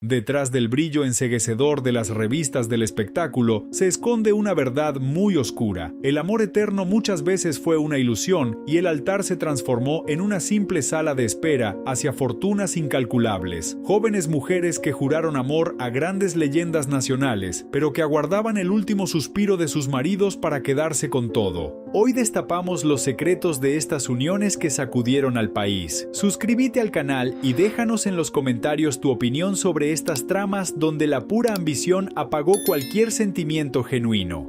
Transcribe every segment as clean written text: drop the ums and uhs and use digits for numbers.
Detrás del brillo enceguecedor de las revistas del espectáculo se esconde una verdad muy oscura. El amor eterno muchas veces fue una ilusión y el altar se transformó en una simple sala de espera hacia fortunas incalculables. Jóvenes mujeres que juraron amor a grandes leyendas nacionales, pero que aguardaban el último suspiro de sus maridos para quedarse con todo. Hoy destapamos los secretos de estas uniones que sacudieron al país. Suscríbete al canal y déjanos en los comentarios tu opinión sobre estas tramas donde la pura ambición apagó cualquier sentimiento genuino.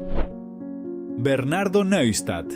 Bernardo Neustadt.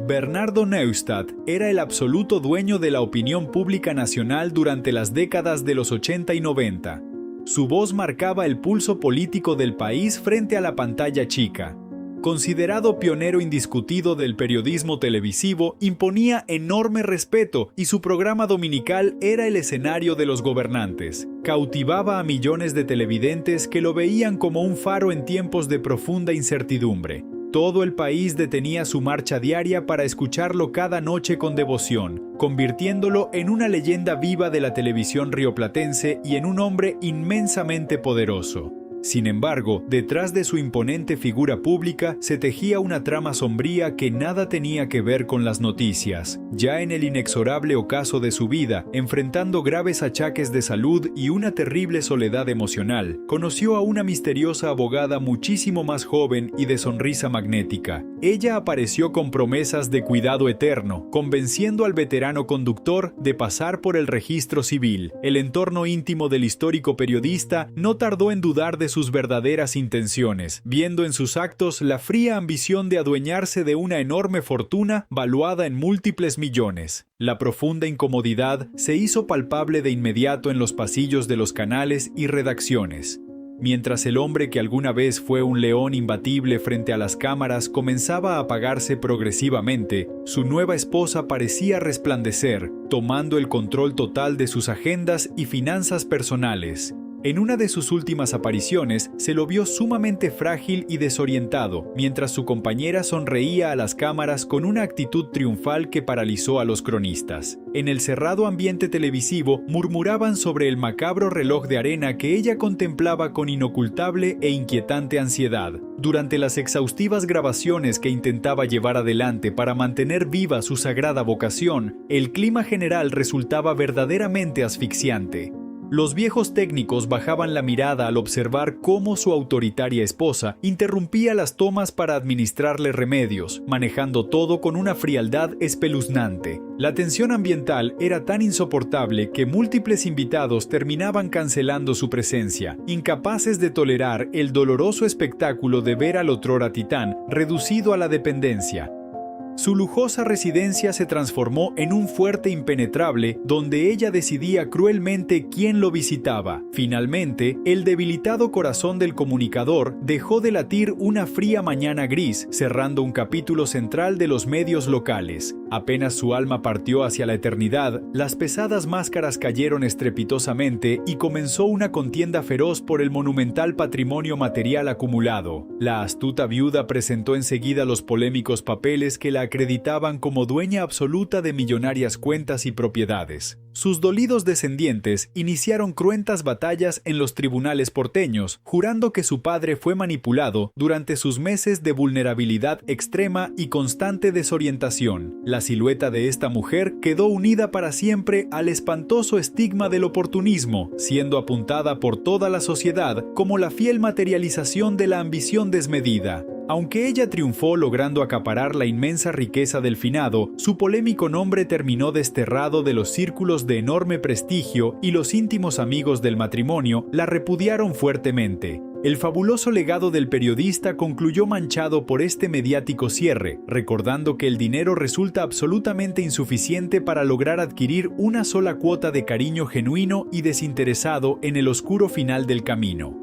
Bernardo Neustadt era el absoluto dueño de la opinión pública nacional durante las décadas de los 80 y 90. Su voz marcaba el pulso político del país frente a la pantalla chica. Considerado pionero indiscutido del periodismo televisivo, imponía enorme respeto y su programa dominical era el escenario de los gobernantes. Cautivaba a millones de televidentes que lo veían como un faro en tiempos de profunda incertidumbre. Todo el país detenía su marcha diaria para escucharlo cada noche con devoción, convirtiéndolo en una leyenda viva de la televisión rioplatense y en un hombre inmensamente poderoso. Sin embargo, detrás de su imponente figura pública se tejía una trama sombría que nada tenía que ver con las noticias. Ya en el inexorable ocaso de su vida, enfrentando graves achaques de salud y una terrible soledad emocional, conoció a una misteriosa abogada muchísimo más joven y de sonrisa magnética. Ella apareció con promesas de cuidado eterno, convenciendo al veterano conductor de pasar por el registro civil. El entorno íntimo del histórico periodista no tardó en dudar de sus verdaderas intenciones, viendo en sus actos la fría ambición de adueñarse de una enorme fortuna valuada en múltiples millones. La profunda incomodidad se hizo palpable de inmediato en los pasillos de los canales y redacciones. Mientras el hombre que alguna vez fue un león imbatible frente a las cámaras comenzaba a apagarse progresivamente, su nueva esposa parecía resplandecer, tomando el control total de sus agendas y finanzas personales. En una de sus últimas apariciones, se lo vio sumamente frágil y desorientado, mientras su compañera sonreía a las cámaras con una actitud triunfal que paralizó a los cronistas. En el cerrado ambiente televisivo, murmuraban sobre el macabro reloj de arena que ella contemplaba con inocultable e inquietante ansiedad. Durante las exhaustivas grabaciones que intentaba llevar adelante para mantener viva su sagrada vocación, el clima general resultaba verdaderamente asfixiante. Los viejos técnicos bajaban la mirada al observar cómo su autoritaria esposa interrumpía las tomas para administrarle remedios, manejando todo con una frialdad espeluznante. La tensión ambiental era tan insoportable que múltiples invitados terminaban cancelando su presencia, incapaces de tolerar el doloroso espectáculo de ver al otrora titán reducido a la dependencia. Su lujosa residencia se transformó en un fuerte impenetrable donde ella decidía cruelmente quién lo visitaba. Finalmente, el debilitado corazón del comunicador dejó de latir una fría mañana gris, cerrando un capítulo central de los medios locales. Apenas su alma partió hacia la eternidad, las pesadas máscaras cayeron estrepitosamente y comenzó una contienda feroz por el monumental patrimonio material acumulado. La astuta viuda presentó enseguida los polémicos papeles que la acreditaban como dueña absoluta de millonarias cuentas y propiedades. Sus dolidos descendientes iniciaron cruentas batallas en los tribunales porteños, jurando que su padre fue manipulado durante sus meses de vulnerabilidad extrema y constante desorientación. La silueta de esta mujer quedó unida para siempre al espantoso estigma del oportunismo, siendo apuntada por toda la sociedad como la fiel materialización de la ambición desmedida. Aunque ella triunfó logrando acaparar la inmensa riqueza del finado, su polémico nombre terminó desterrado de los círculos de enorme prestigio y los íntimos amigos del matrimonio la repudiaron fuertemente. El fabuloso legado del periodista concluyó manchado por este mediático cierre, recordando que el dinero resulta absolutamente insuficiente para lograr adquirir una sola cuota de cariño genuino y desinteresado en el oscuro final del camino.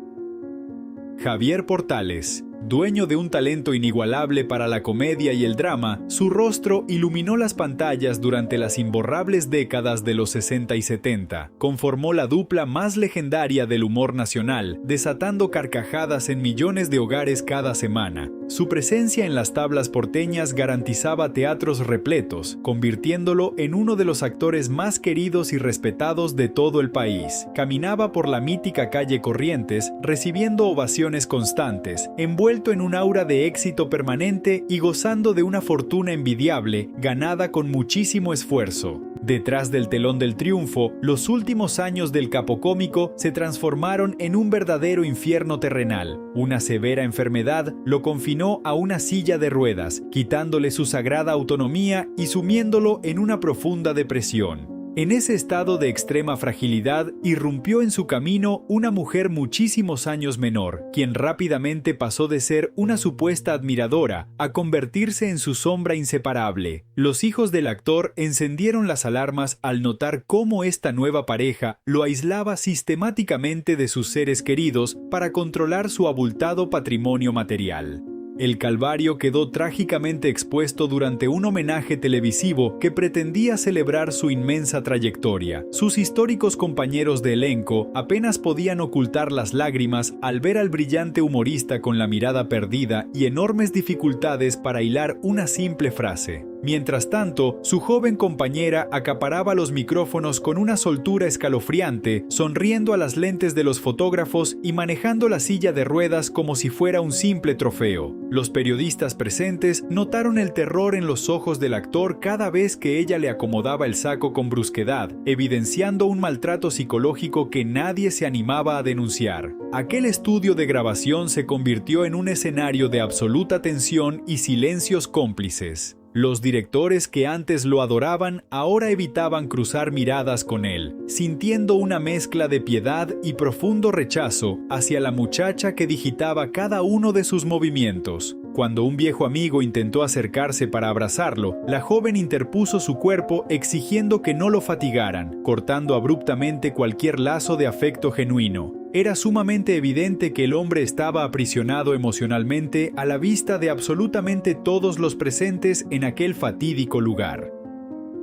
Javier Portales. Dueño de un talento inigualable para la comedia y el drama, su rostro iluminó las pantallas durante las imborrables décadas de los 60 y 70. Conformó la dupla más legendaria del humor nacional, desatando carcajadas en millones de hogares cada semana. Su presencia en las tablas porteñas garantizaba teatros repletos, convirtiéndolo en uno de los actores más queridos y respetados de todo el país. Caminaba por la mítica calle Corrientes, recibiendo ovaciones constantes, envuelto en un aura de éxito permanente y gozando de una fortuna envidiable, ganada con muchísimo esfuerzo. Detrás del telón del triunfo, los últimos años del capocómico se transformaron en un verdadero infierno terrenal. Una severa enfermedad lo confinó a una silla de ruedas, quitándole su sagrada autonomía y sumiéndolo en una profunda depresión. En ese estado de extrema fragilidad, irrumpió en su camino una mujer muchísimos años menor, quien rápidamente pasó de ser una supuesta admiradora a convertirse en su sombra inseparable. Los hijos del actor encendieron las alarmas al notar cómo esta nueva pareja lo aislaba sistemáticamente de sus seres queridos para controlar su abultado patrimonio material. El calvario quedó trágicamente expuesto durante un homenaje televisivo que pretendía celebrar su inmensa trayectoria. Sus históricos compañeros de elenco apenas podían ocultar las lágrimas al ver al brillante humorista con la mirada perdida y enormes dificultades para hilar una simple frase. Mientras tanto, su joven compañera acaparaba los micrófonos con una soltura escalofriante, sonriendo a las lentes de los fotógrafos y manejando la silla de ruedas como si fuera un simple trofeo. Los periodistas presentes notaron el terror en los ojos del actor cada vez que ella le acomodaba el saco con brusquedad, evidenciando un maltrato psicológico que nadie se animaba a denunciar. Aquel estudio de grabación se convirtió en un escenario de absoluta tensión y silencios cómplices. Los directores que antes lo adoraban ahora evitaban cruzar miradas con él, sintiendo una mezcla de piedad y profundo rechazo hacia la muchacha que digitaba cada uno de sus movimientos. Cuando un viejo amigo intentó acercarse para abrazarlo, la joven interpuso su cuerpo exigiendo que no lo fatigaran, cortando abruptamente cualquier lazo de afecto genuino. Era sumamente evidente que el hombre estaba aprisionado emocionalmente a la vista de absolutamente todos los presentes en aquel fatídico lugar.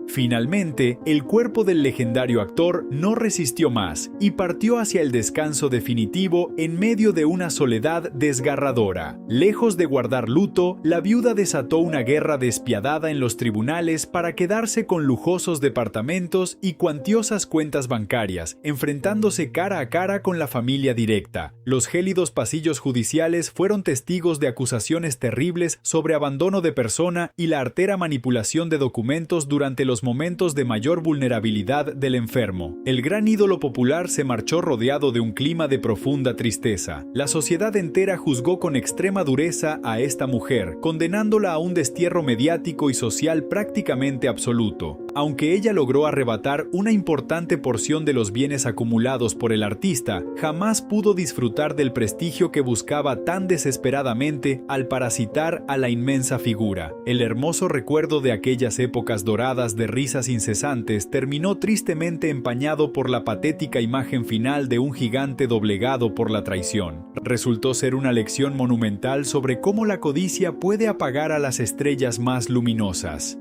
Finalmente, el cuerpo del legendario actor no resistió más y partió hacia el descanso definitivo en medio de una soledad desgarradora. Lejos de guardar luto, la viuda desató una guerra despiadada en los tribunales para quedarse con lujosos departamentos y cuantiosas cuentas bancarias, enfrentándose cara a cara con la familia directa. Los gélidos pasillos judiciales fueron testigos de acusaciones terribles sobre abandono de persona y la artera manipulación de documentos durante los momentos de mayor vulnerabilidad del enfermo. El gran ídolo popular se marchó rodeado de un clima de profunda tristeza. La sociedad entera juzgó con extrema dureza a esta mujer, condenándola a un destierro mediático y social prácticamente absoluto. Aunque ella logró arrebatar una importante porción de los bienes acumulados por el artista, jamás pudo disfrutar del prestigio que buscaba tan desesperadamente al parasitar a la inmensa figura. El hermoso recuerdo de aquellas épocas doradas de risas incesantes terminó tristemente empañado por la patética imagen final de un gigante doblegado por la traición. Resultó ser una lección monumental sobre cómo la codicia puede apagar a las estrellas más luminosas.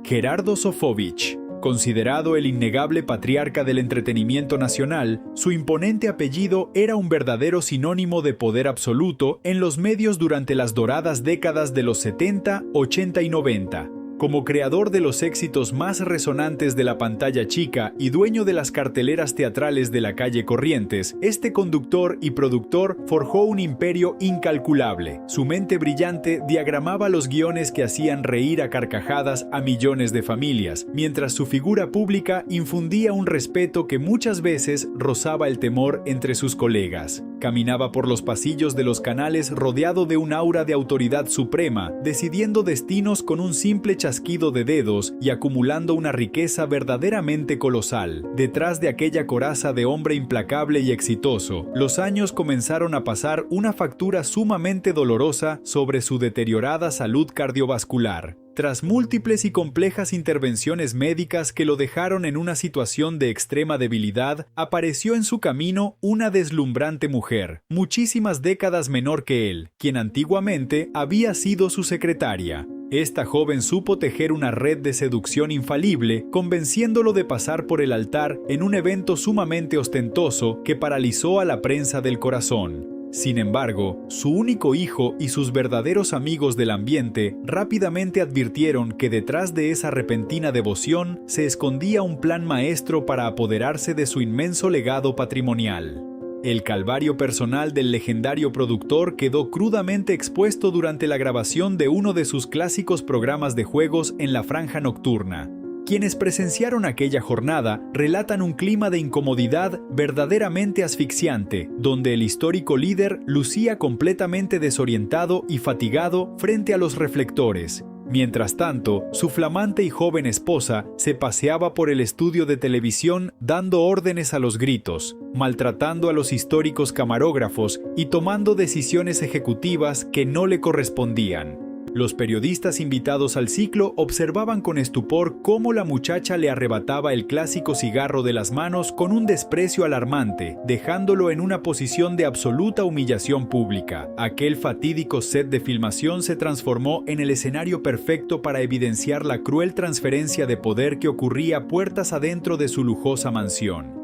Gerardo Sofovich. Considerado el innegable patriarca del entretenimiento nacional, su imponente apellido era un verdadero sinónimo de poder absoluto en los medios durante las doradas décadas de los 70, 80 y 90. Como creador de los éxitos más resonantes de la pantalla chica y dueño de las carteleras teatrales de la calle Corrientes, este conductor y productor forjó un imperio incalculable. Su mente brillante diagramaba los guiones que hacían reír a carcajadas a millones de familias, mientras su figura pública infundía un respeto que muchas veces rozaba el temor entre sus colegas. Caminaba por los pasillos de los canales rodeado de un aura de autoridad suprema, decidiendo destinos con un simple chasquido de dedos y acumulando una riqueza verdaderamente colosal. Detrás de aquella coraza de hombre implacable y exitoso, los años comenzaron a pasar una factura sumamente dolorosa sobre su deteriorada salud cardiovascular. Tras múltiples y complejas intervenciones médicas que lo dejaron en una situación de extrema debilidad, apareció en su camino una deslumbrante mujer, muchísimas décadas menor que él, quien antiguamente había sido su secretaria. Esta joven supo tejer una red de seducción infalible, convenciéndolo de pasar por el altar en un evento sumamente ostentoso que paralizó a la prensa del corazón. Sin embargo, su único hijo y sus verdaderos amigos del ambiente rápidamente advirtieron que detrás de esa repentina devoción se escondía un plan maestro para apoderarse de su inmenso legado patrimonial. El calvario personal del legendario productor quedó crudamente expuesto durante la grabación de uno de sus clásicos programas de juegos en la franja nocturna. Quienes presenciaron aquella jornada relatan un clima de incomodidad verdaderamente asfixiante, donde el histórico líder lucía completamente desorientado y fatigado frente a los reflectores. Mientras tanto, su flamante y joven esposa se paseaba por el estudio de televisión dando órdenes a los gritos, maltratando a los históricos camarógrafos y tomando decisiones ejecutivas que no le correspondían. Los periodistas invitados al ciclo observaban con estupor cómo la muchacha le arrebataba el clásico cigarro de las manos con un desprecio alarmante, dejándolo en una posición de absoluta humillación pública. Aquel fatídico set de filmación se transformó en el escenario perfecto para evidenciar la cruel transferencia de poder que ocurría puertas adentro de su lujosa mansión.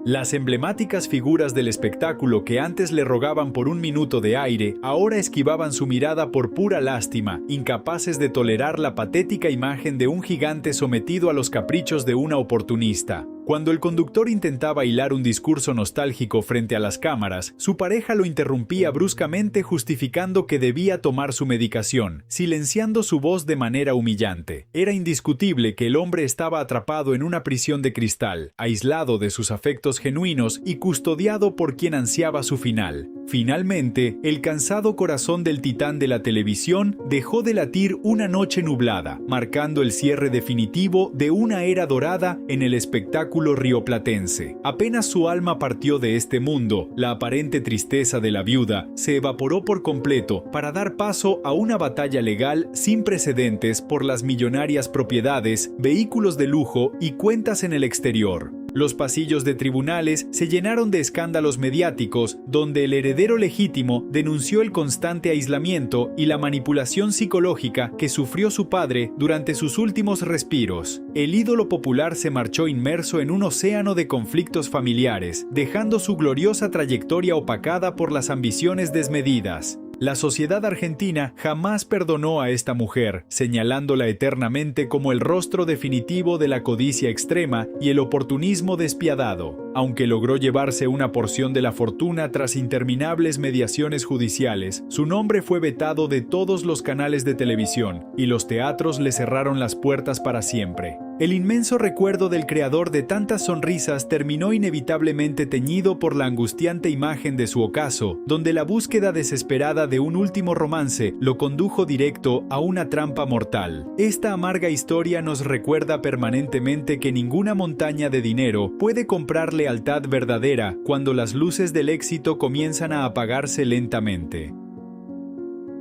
Las emblemáticas figuras del espectáculo que antes le rogaban por un minuto de aire, ahora esquivaban su mirada por pura lástima, incapaces de tolerar la patética imagen de un gigante sometido a los caprichos de una oportunista. Cuando el conductor intentaba hilar un discurso nostálgico frente a las cámaras, su pareja lo interrumpía bruscamente justificando que debía tomar su medicación, silenciando su voz de manera humillante. Era indiscutible que el hombre estaba atrapado en una prisión de cristal, aislado de sus afectos genuinos y custodiado por quien ansiaba su final. Finalmente, el cansado corazón del titán de la televisión dejó de latir una noche nublada, marcando el cierre definitivo de una era dorada en el espectáculo rioplatense. Apenas su alma partió de este mundo, la aparente tristeza de la viuda se evaporó por completo para dar paso a una batalla legal sin precedentes por las millonarias propiedades, vehículos de lujo y cuentas en el exterior. Los pasillos de tribunales se llenaron de escándalos mediáticos, donde el heredero legítimo denunció el constante aislamiento y la manipulación psicológica que sufrió su padre durante sus últimos respiros. El ídolo popular se marchó inmerso en un océano de conflictos familiares, dejando su gloriosa trayectoria opacada por las ambiciones desmedidas. La sociedad argentina jamás perdonó a esta mujer, señalándola eternamente como el rostro definitivo de la codicia extrema y el oportunismo despiadado. Aunque logró llevarse una porción de la fortuna tras interminables mediaciones judiciales, su nombre fue vetado de todos los canales de televisión y los teatros le cerraron las puertas para siempre. El inmenso recuerdo del creador de tantas sonrisas terminó inevitablemente teñido por la angustiante imagen de su ocaso, donde la búsqueda desesperada de un último romance lo condujo directo a una trampa mortal. Esta amarga historia nos recuerda permanentemente que ninguna montaña de dinero puede comprar lealtad verdadera cuando las luces del éxito comienzan a apagarse lentamente.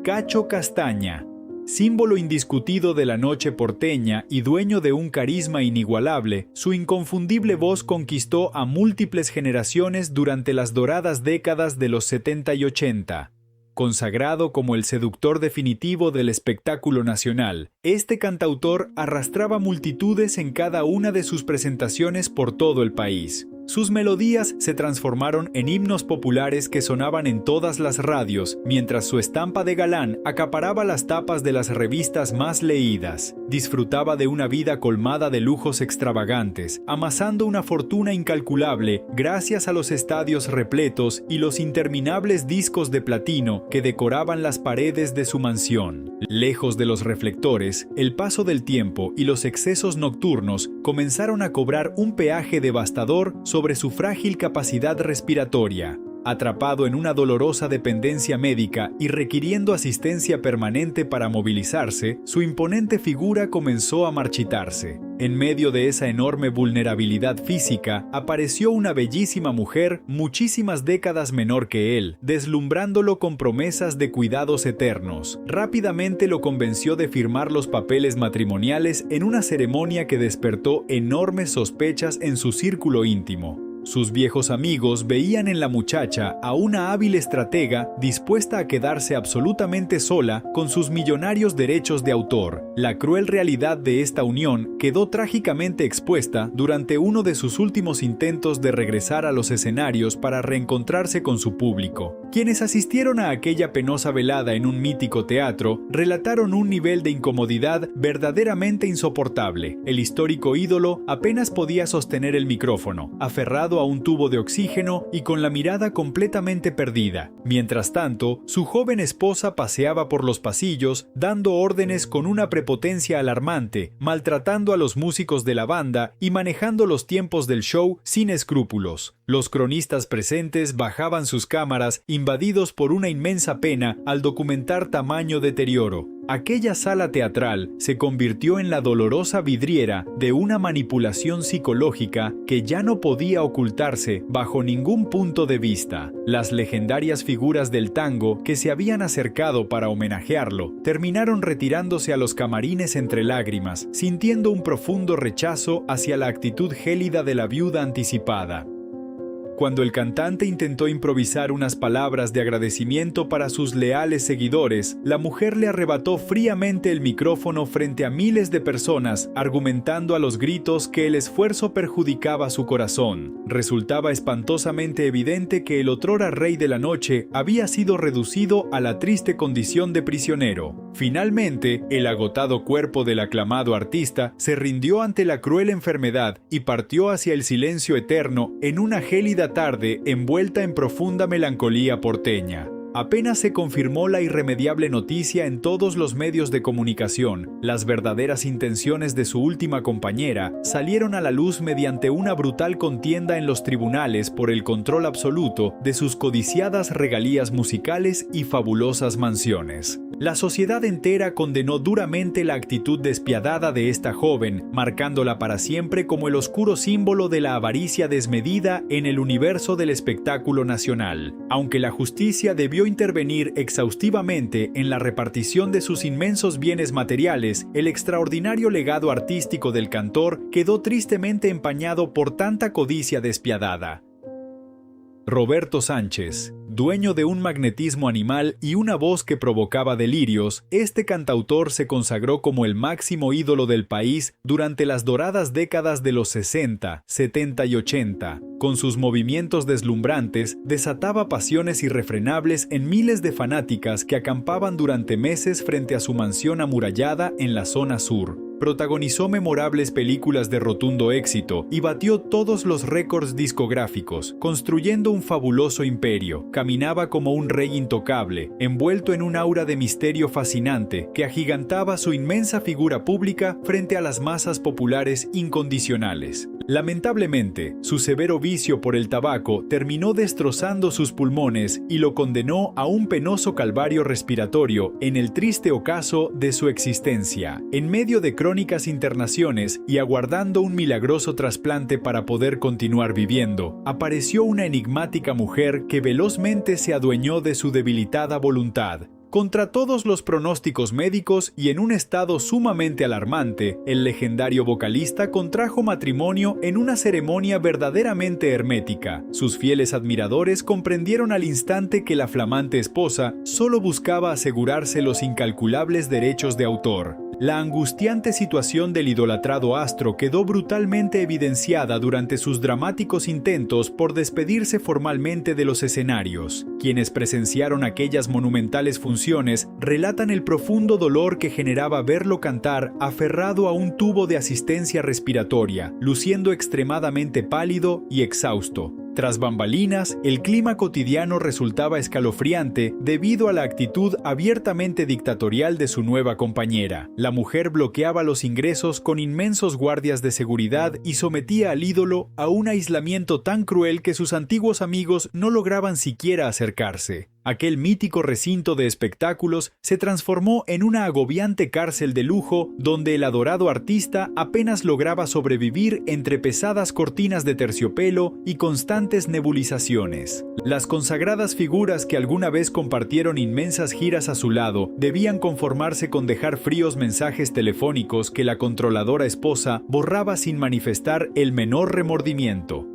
Cacho Castaña, símbolo indiscutido de la noche porteña y dueño de un carisma inigualable, su inconfundible voz conquistó a múltiples generaciones durante las doradas décadas de los 70 y 80. Consagrado como el seductor definitivo del espectáculo nacional, este cantautor arrastraba multitudes en cada una de sus presentaciones por todo el país. Sus melodías se transformaron en himnos populares que sonaban en todas las radios, mientras su estampa de galán acaparaba las tapas de las revistas más leídas. Disfrutaba de una vida colmada de lujos extravagantes, amasando una fortuna incalculable gracias a los estadios repletos y los interminables discos de platino que decoraban las paredes de su mansión. Lejos de los reflectores, el paso del tiempo y los excesos nocturnos comenzaron a cobrar un peaje devastador sobre su frágil capacidad respiratoria. Atrapado en una dolorosa dependencia médica y requiriendo asistencia permanente para movilizarse, su imponente figura comenzó a marchitarse. En medio de esa enorme vulnerabilidad física, apareció una bellísima mujer muchísimas décadas menor que él, deslumbrándolo con promesas de cuidados eternos. Rápidamente lo convenció de firmar los papeles matrimoniales en una ceremonia que despertó enormes sospechas en su círculo íntimo. Sus viejos amigos veían en la muchacha a una hábil estratega dispuesta a quedarse absolutamente sola con sus millonarios derechos de autor. La cruel realidad de esta unión quedó trágicamente expuesta durante uno de sus últimos intentos de regresar a los escenarios para reencontrarse con su público. Quienes asistieron a aquella penosa velada en un mítico teatro relataron un nivel de incomodidad verdaderamente insoportable. El histórico ídolo apenas podía sostener el micrófono, aferrado a un tubo de oxígeno y con la mirada completamente perdida. Mientras tanto, su joven esposa paseaba por los pasillos, dando órdenes con una prepotencia alarmante, maltratando a los músicos de la banda y manejando los tiempos del show sin escrúpulos. Los cronistas presentes bajaban sus cámaras, invadidos por una inmensa pena al documentar tamaño deterioro. Aquella sala teatral se convirtió en la dolorosa vidriera de una manipulación psicológica que ya no podía ocultarse bajo ningún punto de vista. Las legendarias figuras del tango que se habían acercado para homenajearlo terminaron retirándose a los camarines entre lágrimas, sintiendo un profundo rechazo hacia la actitud gélida de la viuda anticipada. Cuando el cantante intentó improvisar unas palabras de agradecimiento para sus leales seguidores, la mujer le arrebató fríamente el micrófono frente a miles de personas, argumentando a los gritos que el esfuerzo perjudicaba su corazón. Resultaba espantosamente evidente que el otrora rey de la noche había sido reducido a la triste condición de prisionero. Finalmente, el agotado cuerpo del aclamado artista se rindió ante la cruel enfermedad y partió hacia el silencio eterno en una gélida tarde envuelta en profunda melancolía porteña. Apenas se confirmó la irremediable noticia en todos los medios de comunicación, las verdaderas intenciones de su última compañera salieron a la luz mediante una brutal contienda en los tribunales por el control absoluto de sus codiciadas regalías musicales y fabulosas mansiones. La sociedad entera condenó duramente la actitud despiadada de esta joven, marcándola para siempre como el oscuro símbolo de la avaricia desmedida en el universo del espectáculo nacional. Aunque la justicia debió intervenir exhaustivamente en la repartición de sus inmensos bienes materiales, el extraordinario legado artístico del cantor quedó tristemente empañado por tanta codicia despiadada. Roberto Sánchez, dueño de un magnetismo animal y una voz que provocaba delirios, este cantautor se consagró como el máximo ídolo del país durante las doradas décadas de los 60, 70 y 80. Con sus movimientos deslumbrantes, desataba pasiones irrefrenables en miles de fanáticas que acampaban durante meses frente a su mansión amurallada en la zona sur. Protagonizó memorables películas de rotundo éxito y batió todos los récords discográficos, construyendo un fabuloso imperio. Caminaba como un rey intocable, envuelto en un aura de misterio fascinante que agigantaba su inmensa figura pública frente a las masas populares incondicionales. Lamentablemente, su severo vicio por el tabaco terminó destrozando sus pulmones y lo condenó a un penoso calvario respiratorio en el triste ocaso de su existencia. En medio de crónicas internaciones y aguardando un milagroso trasplante para poder continuar viviendo, apareció una enigmática mujer que velozmente se adueñó de su debilitada voluntad. Contra todos los pronósticos médicos y en un estado sumamente alarmante, el legendario vocalista contrajo matrimonio en una ceremonia verdaderamente hermética. Sus fieles admiradores comprendieron al instante que la flamante esposa solo buscaba asegurarse los incalculables derechos de autor. La angustiante situación del idolatrado astro quedó brutalmente evidenciada durante sus dramáticos intentos por despedirse formalmente de los escenarios. Quienes presenciaron aquellas monumentales funciones relatan el profundo dolor que generaba verlo cantar aferrado a un tubo de asistencia respiratoria, luciendo extremadamente pálido y exhausto. Tras bambalinas, el clima cotidiano resultaba escalofriante debido a la actitud abiertamente dictatorial de su nueva compañera. La mujer bloqueaba los ingresos con inmensos guardias de seguridad y sometía al ídolo a un aislamiento tan cruel que sus antiguos amigos no lograban siquiera acercarse. Aquel mítico recinto de espectáculos se transformó en una agobiante cárcel de lujo donde el adorado artista apenas lograba sobrevivir entre pesadas cortinas de terciopelo y constantes nebulizaciones. Las consagradas figuras que alguna vez compartieron inmensas giras a su lado debían conformarse con dejar fríos mensajes telefónicos que la controladora esposa borraba sin manifestar el menor remordimiento.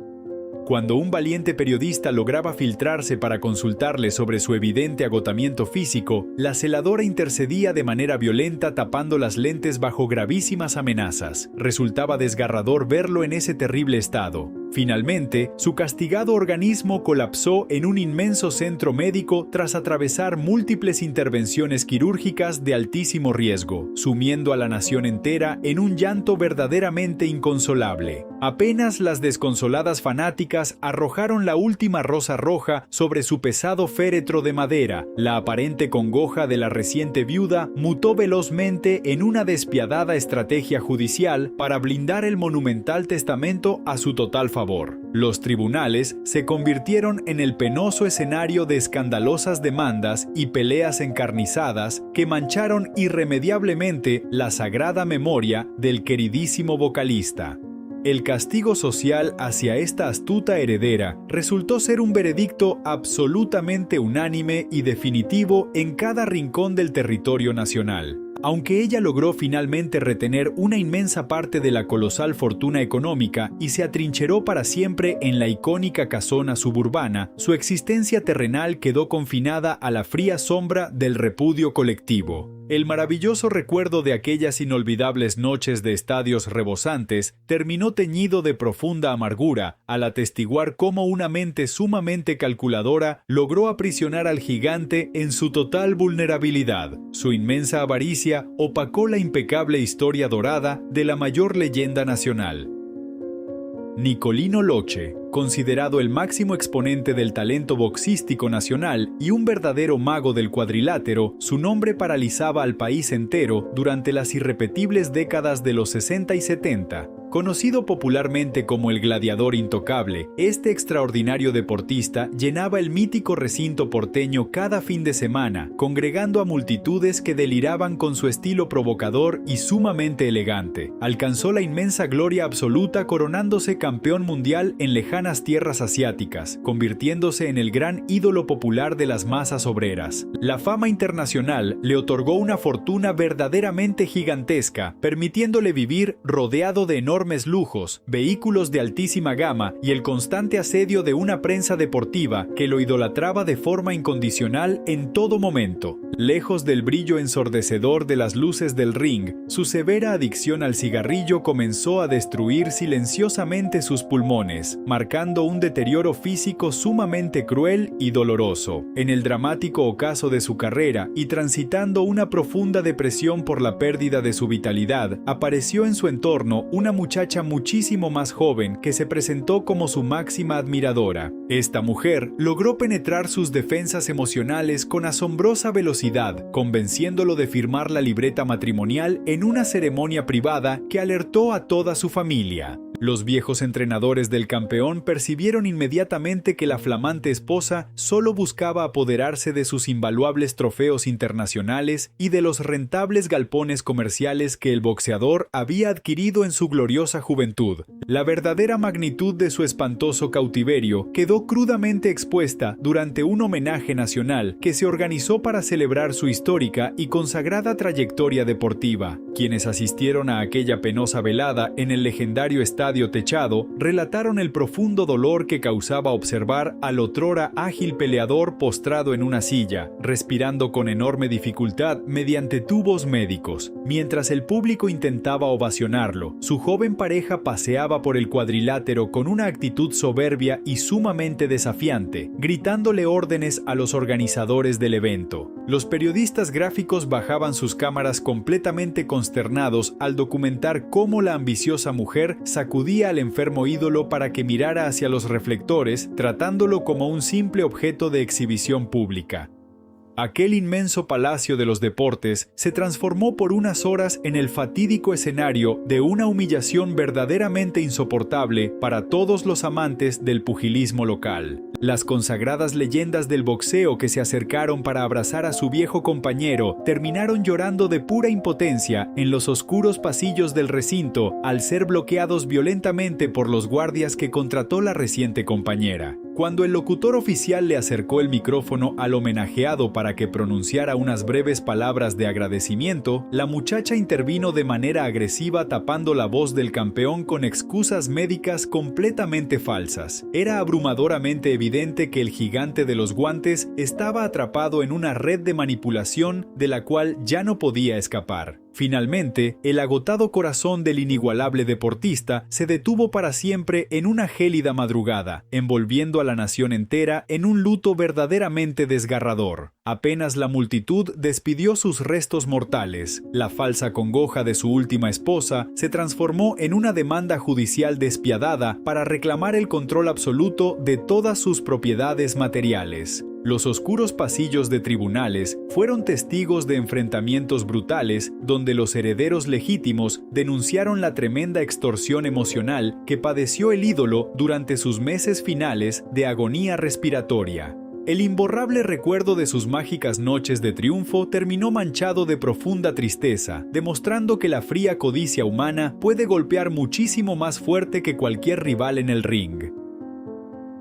Cuando un valiente periodista lograba filtrarse para consultarle sobre su evidente agotamiento físico, la celadora intercedía de manera violenta tapando las lentes bajo gravísimas amenazas. Resultaba desgarrador verlo en ese terrible estado. Finalmente, su castigado organismo colapsó en un inmenso centro médico tras atravesar múltiples intervenciones quirúrgicas de altísimo riesgo, sumiendo a la nación entera en un llanto verdaderamente inconsolable. Apenas las desconsoladas fanáticas arrojaron la última rosa roja sobre su pesado féretro de madera, la aparente congoja de la reciente viuda mutó velozmente en una despiadada estrategia judicial para blindar el monumental testamento a su total favor. Los tribunales se convirtieron en el penoso escenario de escandalosas demandas y peleas encarnizadas que mancharon irremediablemente la sagrada memoria del queridísimo vocalista. El castigo social hacia esta astuta heredera resultó ser un veredicto absolutamente unánime y definitivo en cada rincón del territorio nacional. Aunque ella logró finalmente retener una inmensa parte de la colosal fortuna económica y se atrincheró para siempre en la icónica casona suburbana, su existencia terrenal quedó confinada a la fría sombra del repudio colectivo. El maravilloso recuerdo de aquellas inolvidables noches de estadios rebosantes terminó teñido de profunda amargura al atestiguar cómo una mente sumamente calculadora logró aprisionar al gigante en su total vulnerabilidad. Su inmensa avaricia opacó la impecable historia dorada de la mayor leyenda nacional. Nicolino Loche, considerado el máximo exponente del talento boxístico nacional y un verdadero mago del cuadrilátero, su nombre paralizaba al país entero durante las irrepetibles décadas de los 60 y 70. Conocido popularmente como el gladiador intocable, este extraordinario deportista llenaba el mítico recinto porteño cada fin de semana, congregando a multitudes que deliraban con su estilo provocador y sumamente elegante. Alcanzó la inmensa gloria absoluta coronándose campeón mundial en lejanas tierras asiáticas, convirtiéndose en el gran ídolo popular de las masas obreras. La fama internacional le otorgó una fortuna verdaderamente gigantesca, permitiéndole vivir rodeado de enormes lujos, vehículos de altísima gama y el constante asedio de una prensa deportiva que lo idolatraba de forma incondicional en todo momento. Lejos del brillo ensordecedor de las luces del ring, su severa adicción al cigarrillo comenzó a destruir silenciosamente sus pulmones, marcando un deterioro físico sumamente cruel y doloroso. En el dramático ocaso de su carrera y transitando una profunda depresión por la pérdida de su vitalidad, apareció en su entorno una muchacha muchísimo más joven que se presentó como su máxima admiradora. Esta mujer logró penetrar sus defensas emocionales con asombrosa velocidad, convenciéndolo de firmar la libreta matrimonial en una ceremonia privada que alertó a toda su familia. Los viejos entrenadores del campeón percibieron inmediatamente que la flamante esposa solo buscaba apoderarse de sus invaluables trofeos internacionales y de los rentables galpones comerciales que el boxeador había adquirido en su gloriosa juventud. La verdadera magnitud de su espantoso cautiverio quedó crudamente expuesta durante un homenaje nacional que se organizó para celebrar su histórica y consagrada trayectoria deportiva. Quienes asistieron a aquella penosa velada en el legendario estadio techado relataron el profundo dolor que causaba observar al otrora ágil peleador postrado en una silla, respirando con enorme dificultad mediante tubos médicos. Mientras el público intentaba ovacionarlo, su joven pareja paseaba por el cuadrilátero con una actitud soberbia y sumamente desafiante, gritándole órdenes a los organizadores del evento. Los periodistas gráficos bajaban sus cámaras completamente consternados al documentar cómo la ambiciosa mujer sacudía sacudía al enfermo ídolo para que mirara hacia los reflectores, tratándolo como un simple objeto de exhibición pública. Aquel inmenso palacio de los deportes se transformó por unas horas en el fatídico escenario de una humillación verdaderamente insoportable para todos los amantes del pugilismo local. Las consagradas leyendas del boxeo que se acercaron para abrazar a su viejo compañero terminaron llorando de pura impotencia en los oscuros pasillos del recinto al ser bloqueados violentamente por los guardias que contrató la reciente compañera. Cuando el locutor oficial le acercó el micrófono al homenajeado para que pronunciara unas breves palabras de agradecimiento, la muchacha intervino de manera agresiva tapando la voz del campeón con excusas médicas completamente falsas. Era abrumadoramente evidente que el gigante de los guantes estaba atrapado en una red de manipulación de la cual ya no podía escapar. Finalmente, el agotado corazón del inigualable deportista se detuvo para siempre en una gélida madrugada, envolviendo a la nación entera en un luto verdaderamente desgarrador. Apenas la multitud despidió sus restos mortales, la falsa congoja de su última esposa se transformó en una demanda judicial despiadada para reclamar el control absoluto de todas sus propiedades materiales. Los oscuros pasillos de tribunales fueron testigos de enfrentamientos brutales donde los herederos legítimos denunciaron la tremenda extorsión emocional que padeció el ídolo durante sus meses finales de agonía respiratoria. El imborrable recuerdo de sus mágicas noches de triunfo terminó manchado de profunda tristeza, demostrando que la fría codicia humana puede golpear muchísimo más fuerte que cualquier rival en el ring.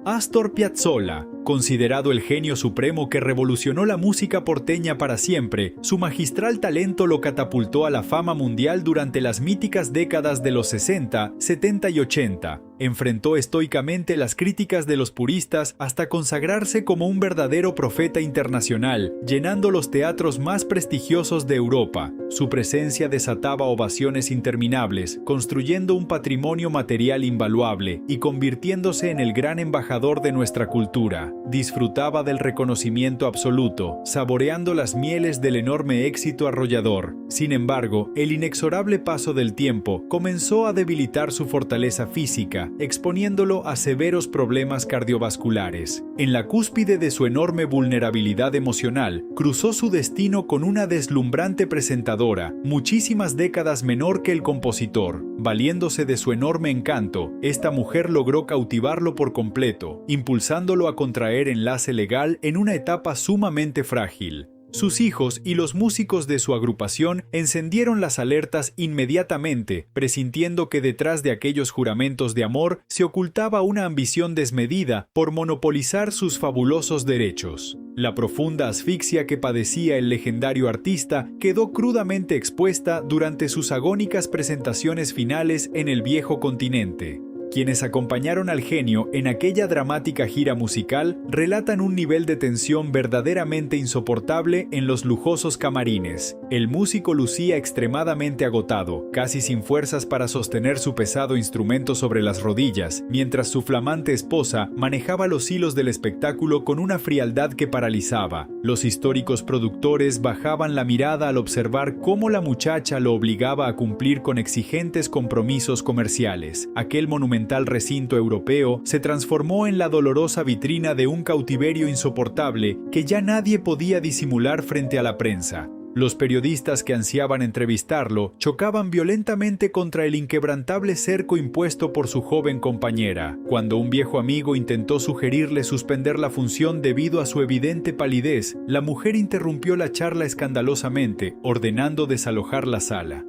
Astor Piazzolla, considerado el genio supremo que revolucionó la música porteña para siempre, su magistral talento lo catapultó a la fama mundial durante las míticas décadas de los 60, 70 y 80. Enfrentó estoicamente las críticas de los puristas hasta consagrarse como un verdadero profeta internacional, llenando los teatros más prestigiosos de Europa. Su presencia desataba ovaciones interminables, construyendo un patrimonio material invaluable y convirtiéndose en el gran embajador de nuestra cultura. Disfrutaba del reconocimiento absoluto, saboreando las mieles del enorme éxito arrollador. Sin embargo, el inexorable paso del tiempo comenzó a debilitar su fortaleza física, exponiéndolo a severos problemas cardiovasculares. En la cúspide de su enorme vulnerabilidad emocional, cruzó su destino con una deslumbrante presentadora, muchísimas décadas menor que el compositor. Valiéndose de su enorme encanto, esta mujer logró cautivarlo por completo, impulsándolo a contraer enlace legal en una etapa sumamente frágil. Sus hijos y los músicos de su agrupación encendieron las alertas inmediatamente, presintiendo que detrás de aquellos juramentos de amor se ocultaba una ambición desmedida por monopolizar sus fabulosos derechos. La profunda asfixia que padecía el legendario artista quedó crudamente expuesta durante sus agónicas presentaciones finales en el viejo continente. Quienes acompañaron al genio en aquella dramática gira musical relatan un nivel de tensión verdaderamente insoportable en los lujosos camarines. El músico lucía extremadamente agotado, casi sin fuerzas para sostener su pesado instrumento sobre las rodillas, mientras su flamante esposa manejaba los hilos del espectáculo con una frialdad que paralizaba. Los históricos productores bajaban la mirada al observar cómo la muchacha lo obligaba a cumplir con exigentes compromisos comerciales. Aquel monumental recinto europeo se transformó en la dolorosa vitrina de un cautiverio insoportable que ya nadie podía disimular frente a la prensa. Los periodistas que ansiaban entrevistarlo chocaban violentamente contra el inquebrantable cerco impuesto por su joven compañera. Cuando un viejo amigo intentó sugerirle suspender la función debido a su evidente palidez, la mujer interrumpió la charla escandalosamente, ordenando desalojar la sala.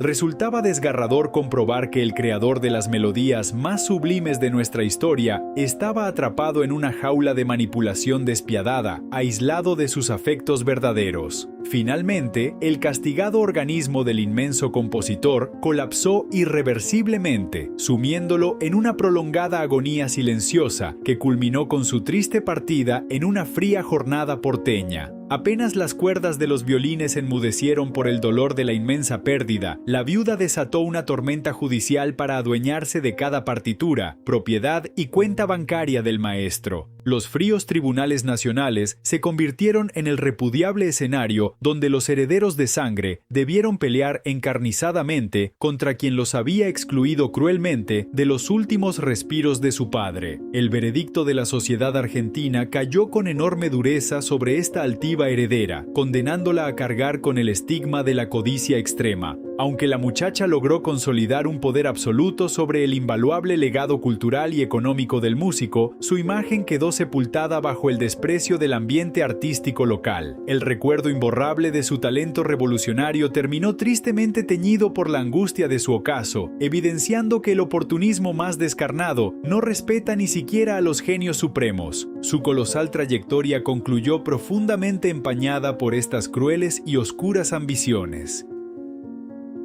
Resultaba desgarrador comprobar que el creador de las melodías más sublimes de nuestra historia estaba atrapado en una jaula de manipulación despiadada, aislado de sus afectos verdaderos. Finalmente, el castigado organismo del inmenso compositor colapsó irreversiblemente, sumiéndolo en una prolongada agonía silenciosa que culminó con su triste partida en una fría jornada porteña. Apenas las cuerdas de los violines enmudecieron por el dolor de la inmensa pérdida, la viuda desató una tormenta judicial para adueñarse de cada partitura, propiedad y cuenta bancaria del maestro. Los fríos tribunales nacionales se convirtieron en el repudiable escenario donde los herederos de sangre debieron pelear encarnizadamente contra quien los había excluido cruelmente de los últimos respiros de su padre. El veredicto de la sociedad argentina cayó con enorme dureza sobre esta altiva heredera, condenándola a cargar con el estigma de la codicia extrema. Aunque la muchacha logró consolidar un poder absoluto sobre el invaluable legado cultural y económico del músico, su imagen quedó sepultada bajo el desprecio del ambiente artístico local. El recuerdo imborrable de su talento revolucionario terminó tristemente teñido por la angustia de su ocaso, evidenciando que el oportunismo más descarnado no respeta ni siquiera a los genios supremos. Su colosal trayectoria concluyó profundamente empañada por estas crueles y oscuras ambiciones.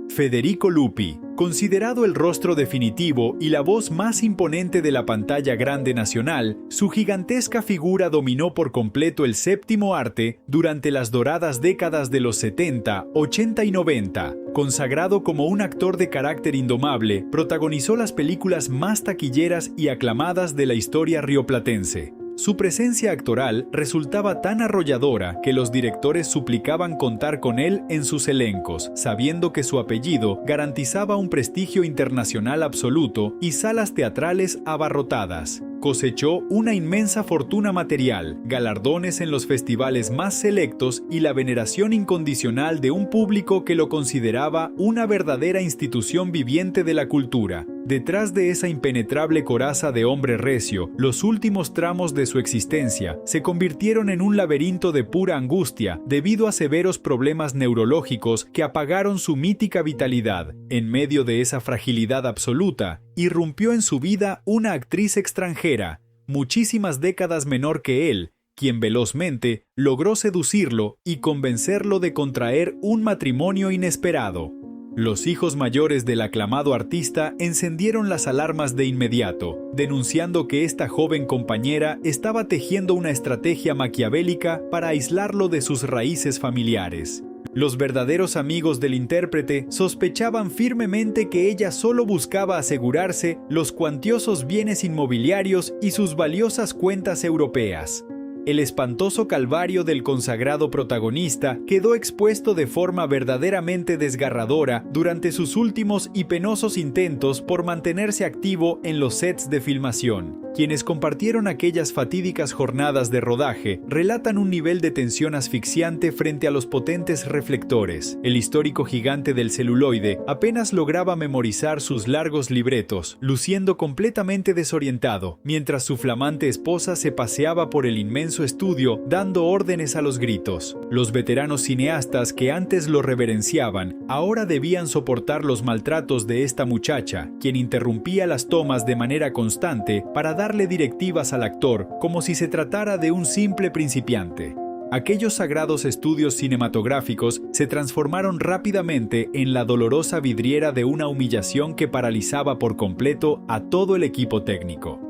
Federico Lupi, considerado el rostro definitivo y la voz más imponente de la pantalla grande nacional, su gigantesca figura dominó por completo el séptimo arte durante las doradas décadas de los 70, 80 y 90. Consagrado como un actor de carácter indomable, protagonizó las películas más taquilleras y aclamadas de la historia rioplatense. Su presencia actoral resultaba tan arrolladora que los directores suplicaban contar con él en sus elencos, sabiendo que su apellido garantizaba un prestigio internacional absoluto y salas teatrales abarrotadas. Cosechó una inmensa fortuna material, galardones en los festivales más selectos y la veneración incondicional de un público que lo consideraba una verdadera institución viviente de la cultura. Detrás de esa impenetrable coraza de hombre recio, los últimos tramos de su existencia se convirtieron en un laberinto de pura angustia debido a severos problemas neurológicos que apagaron su mítica vitalidad. En medio de esa fragilidad absoluta, irrumpió en su vida una actriz extranjera, muchísimas décadas menor que él, quien velozmente logró seducirlo y convencerlo de contraer un matrimonio inesperado. Los hijos mayores del aclamado artista encendieron las alarmas de inmediato, denunciando que esta joven compañera estaba tejiendo una estrategia maquiavélica para aislarlo de sus raíces familiares. Los verdaderos amigos del intérprete sospechaban firmemente que ella solo buscaba asegurarse los cuantiosos bienes inmobiliarios y sus valiosas cuentas europeas. El espantoso calvario del consagrado protagonista quedó expuesto de forma verdaderamente desgarradora durante sus últimos y penosos intentos por mantenerse activo en los sets de filmación. Quienes compartieron aquellas fatídicas jornadas de rodaje relatan un nivel de tensión asfixiante frente a los potentes reflectores. El histórico gigante del celuloide apenas lograba memorizar sus largos libretos, luciendo completamente desorientado, mientras su flamante esposa se paseaba por el inmenso estudio dando órdenes a los gritos. Los veteranos cineastas que antes lo reverenciaban, ahora debían soportar los maltratos de esta muchacha, quien interrumpía las tomas de manera constante para darle directivas al actor como si se tratara de un simple principiante. Aquellos sagrados estudios cinematográficos se transformaron rápidamente en la dolorosa vidriera de una humillación que paralizaba por completo a todo el equipo técnico.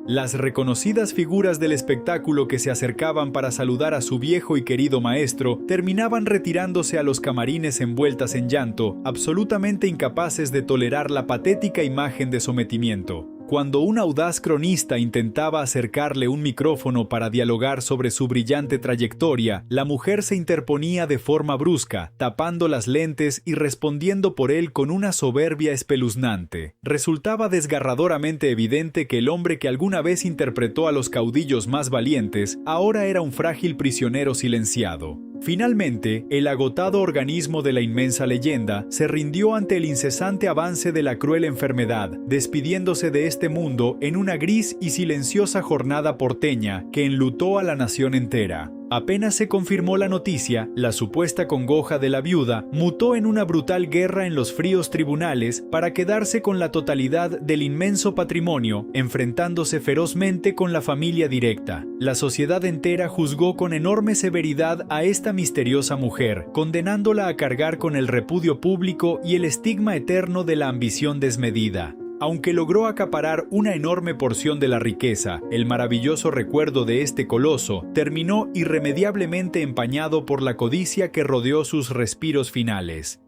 Las reconocidas figuras del espectáculo que se acercaban para saludar a su viejo y querido maestro terminaban retirándose a los camarines envueltas en llanto, absolutamente incapaces de tolerar la patética imagen de sometimiento. Cuando un audaz cronista intentaba acercarle un micrófono para dialogar sobre su brillante trayectoria, la mujer se interponía de forma brusca, tapando las lentes y respondiendo por él con una soberbia espeluznante. Resultaba desgarradoramente evidente que el hombre que alguna vez interpretó a los caudillos más valientes, ahora era un frágil prisionero silenciado. Finalmente, el agotado organismo de la inmensa leyenda se rindió ante el incesante avance de la cruel enfermedad, despidiéndose de este mundo en una gris y silenciosa jornada porteña que enlutó a la nación entera. Apenas se confirmó la noticia, la supuesta congoja de la viuda mutó en una brutal guerra en los fríos tribunales para quedarse con la totalidad del inmenso patrimonio, enfrentándose ferozmente con la familia directa. La sociedad entera juzgó con enorme severidad a esta misteriosa mujer, condenándola a cargar con el repudio público y el estigma eterno de la ambición desmedida. Aunque logró acaparar una enorme porción de la riqueza, el maravilloso recuerdo de este coloso terminó irremediablemente empañado por la codicia que rodeó sus respiros finales.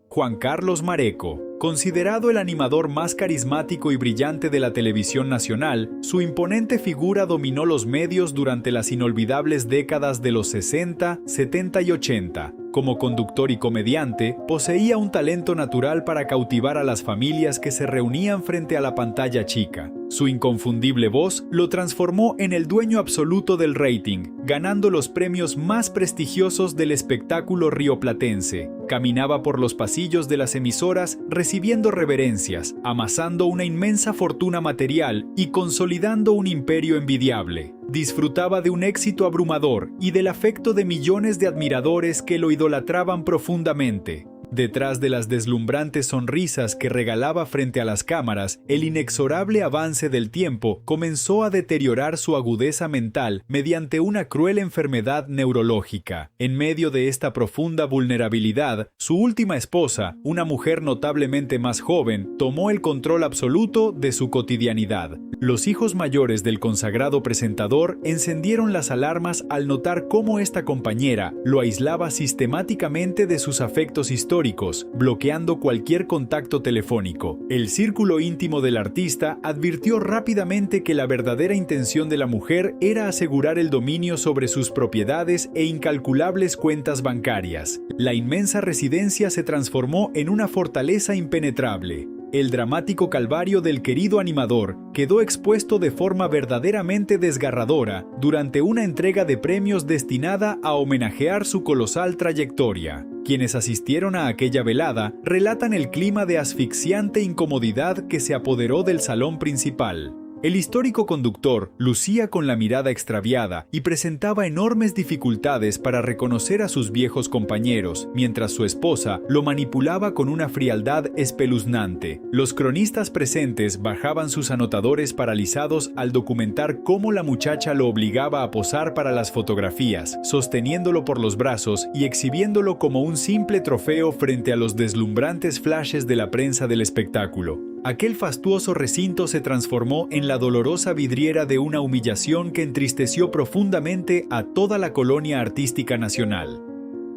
Juan Carlos Mareco, considerado el animador más carismático y brillante de la televisión nacional, su imponente figura dominó los medios durante las inolvidables décadas de los 60, 70 y 80. Como conductor y comediante, poseía un talento natural para cautivar a las familias que se reunían frente a la pantalla chica. Su inconfundible voz lo transformó en el dueño absoluto del rating, ganando los premios más prestigiosos del espectáculo rioplatense. Caminaba por los pasillos de las emisoras recibiendo reverencias, amasando una inmensa fortuna material y consolidando un imperio envidiable. Disfrutaba de un éxito abrumador y del afecto de millones de admiradores que lo idolatraban profundamente. Detrás de las deslumbrantes sonrisas que regalaba frente a las cámaras, el inexorable avance del tiempo comenzó a deteriorar su agudeza mental mediante una cruel enfermedad neurológica. En medio de esta profunda vulnerabilidad, su última esposa, una mujer notablemente más joven, tomó el control absoluto de su cotidianidad. Los hijos mayores del consagrado presentador encendieron las alarmas al notar cómo esta compañera lo aislaba sistemáticamente de sus afectos históricos, bloqueando cualquier contacto telefónico. El círculo íntimo del artista advirtió rápidamente que la verdadera intención de la mujer era asegurar el dominio sobre sus propiedades e incalculables cuentas bancarias. La inmensa residencia se transformó en una fortaleza impenetrable. El dramático calvario del querido animador quedó expuesto de forma verdaderamente desgarradora durante una entrega de premios destinada a homenajear su colosal trayectoria. Quienes asistieron a aquella velada relatan el clima de asfixiante incomodidad que se apoderó del salón principal. El histórico conductor lucía con la mirada extraviada y presentaba enormes dificultades para reconocer a sus viejos compañeros, mientras su esposa lo manipulaba con una frialdad espeluznante. Los cronistas presentes bajaban sus anotadores paralizados al documentar cómo la muchacha lo obligaba a posar para las fotografías, sosteniéndolo por los brazos y exhibiéndolo como un simple trofeo frente a los deslumbrantes flashes de la prensa del espectáculo. Aquel fastuoso recinto se transformó en la dolorosa vidriera de una humillación que entristeció profundamente a toda la colonia artística nacional.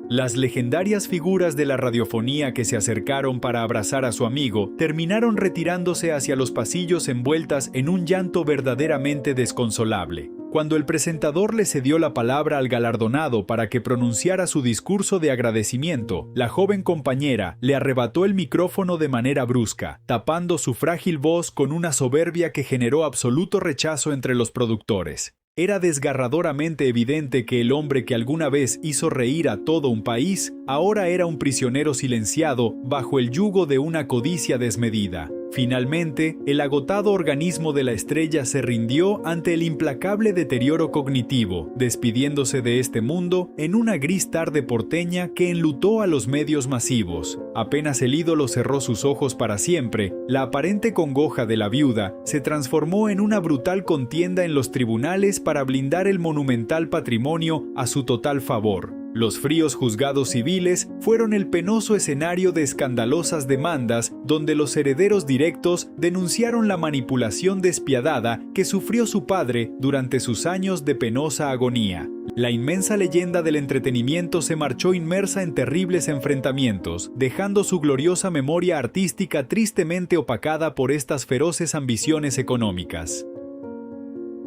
Las legendarias figuras de la radiofonía que se acercaron para abrazar a su amigo terminaron retirándose hacia los pasillos envueltas en un llanto verdaderamente desconsolable. Cuando el presentador le cedió la palabra al galardonado para que pronunciara su discurso de agradecimiento, la joven compañera le arrebató el micrófono de manera brusca, tapando su frágil voz con una soberbia que generó absoluto rechazo entre los productores. Era desgarradoramente evidente que el hombre que alguna vez hizo reír a todo un país, ahora era un prisionero silenciado bajo el yugo de una codicia desmedida. Finalmente, el agotado organismo de la estrella se rindió ante el implacable deterioro cognitivo, despidiéndose de este mundo en una gris tarde porteña que enlutó a los medios masivos. Apenas el ídolo cerró sus ojos para siempre, la aparente congoja de la viuda se transformó en una brutal contienda en los tribunales para blindar el monumental patrimonio a su total favor. Los fríos juzgados civiles fueron el penoso escenario de escandalosas demandas donde los herederos directos denunciaron la manipulación despiadada que sufrió su padre durante sus años de penosa agonía. La inmensa leyenda del entretenimiento se marchó inmersa en terribles enfrentamientos, dejando su gloriosa memoria artística tristemente opacada por estas feroces ambiciones económicas.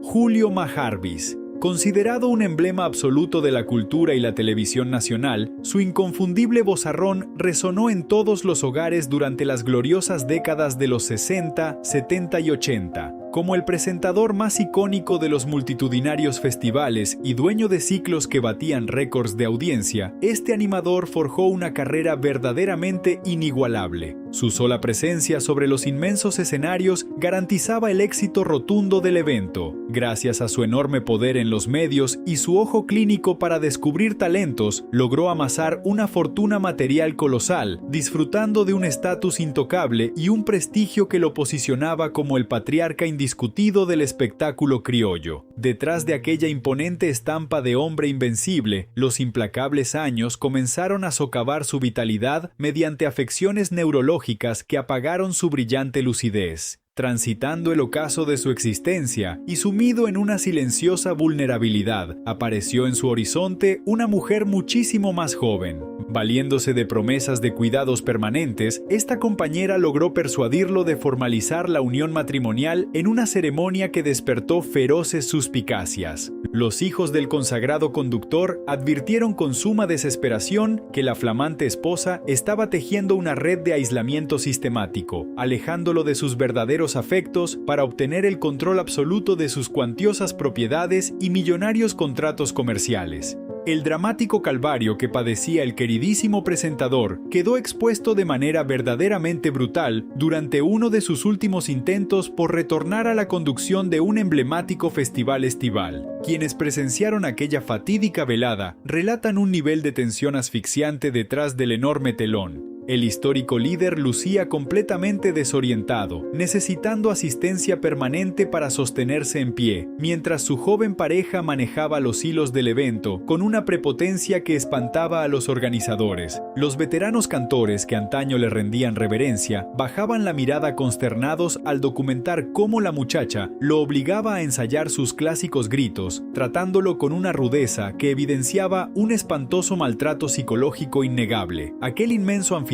Julio Majarvis. Considerado un emblema absoluto de la cultura y la televisión nacional, su inconfundible vozarrón resonó en todos los hogares durante las gloriosas décadas de los 60, 70 y 80. Como el presentador más icónico de los multitudinarios festivales y dueño de ciclos que batían récords de audiencia, este animador forjó una carrera verdaderamente inigualable. Su sola presencia sobre los inmensos escenarios garantizaba el éxito rotundo del evento. Gracias a su enorme poder en los medios y su ojo clínico para descubrir talentos, logró amasar una fortuna material colosal, disfrutando de un estatus intocable y un prestigio que lo posicionaba como el patriarca indiscutido del espectáculo criollo. Detrás de aquella imponente estampa de hombre invencible, los implacables años comenzaron a socavar su vitalidad mediante afecciones neurológicas ilógicas que apagaron su brillante lucidez. Transitando el ocaso de su existencia y sumido en una silenciosa vulnerabilidad, apareció en su horizonte una mujer muchísimo más joven. Valiéndose de promesas de cuidados permanentes, esta compañera logró persuadirlo de formalizar la unión matrimonial en una ceremonia que despertó feroces suspicacias. Los hijos del consagrado conductor advirtieron con suma desesperación que la flamante esposa estaba tejiendo una red de aislamiento sistemático, alejándolo de sus verdaderos afectos para obtener el control absoluto de sus cuantiosas propiedades y millonarios contratos comerciales. El dramático calvario que padecía el queridísimo presentador quedó expuesto de manera verdaderamente brutal durante uno de sus últimos intentos por retornar a la conducción de un emblemático festival estival. Quienes presenciaron aquella fatídica velada relatan un nivel de tensión asfixiante detrás del enorme telón. El histórico líder lucía completamente desorientado, necesitando asistencia permanente para sostenerse en pie, mientras su joven pareja manejaba los hilos del evento con una prepotencia que espantaba a los organizadores. Los veteranos cantores que antaño le rendían reverencia bajaban la mirada consternados al documentar cómo la muchacha lo obligaba a ensayar sus clásicos gritos, tratándolo con una rudeza que evidenciaba un espantoso maltrato psicológico innegable. Aquel inmenso anfiteatro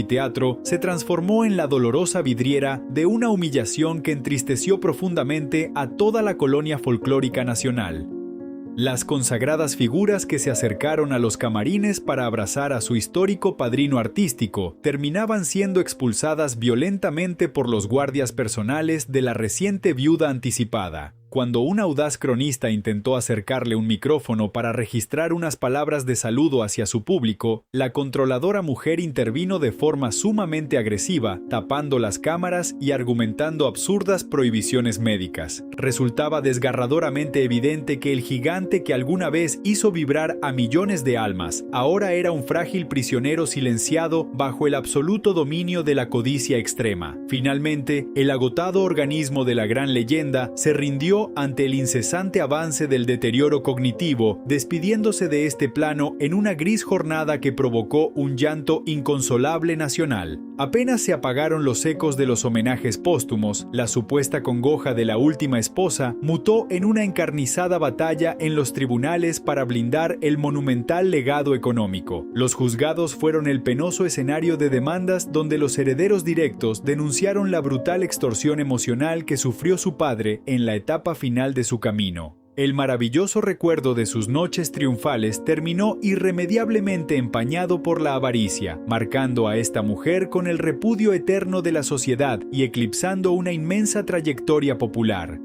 se transformó en la dolorosa vidriera de una humillación que entristeció profundamente a toda la colonia folclórica nacional. Las consagradas figuras que se acercaron a los camarines para abrazar a su histórico padrino artístico terminaban siendo expulsadas violentamente por los guardias personales de la reciente viuda anticipada. Cuando un audaz cronista intentó acercarle un micrófono para registrar unas palabras de saludo hacia su público, la controladora mujer intervino de forma sumamente agresiva, tapando las cámaras y argumentando absurdas prohibiciones médicas. Resultaba desgarradoramente evidente que el gigante que alguna vez hizo vibrar a millones de almas, ahora era un frágil prisionero silenciado bajo el absoluto dominio de la codicia extrema. Finalmente, el agotado organismo de la gran leyenda se rindió ante el incesante avance del deterioro cognitivo, despidiéndose de este plano en una gris jornada que provocó un llanto inconsolable nacional. Apenas se apagaron los ecos de los homenajes póstumos, la supuesta congoja de la última esposa mutó en una encarnizada batalla en los tribunales para blindar el monumental legado económico. Los juzgados fueron el penoso escenario de demandas donde los herederos directos denunciaron la brutal extorsión emocional que sufrió su padre en la etapa final de su camino. El maravilloso recuerdo de sus noches triunfales terminó irremediablemente empañado por la avaricia, marcando a esta mujer con el repudio eterno de la sociedad y eclipsando una inmensa trayectoria popular.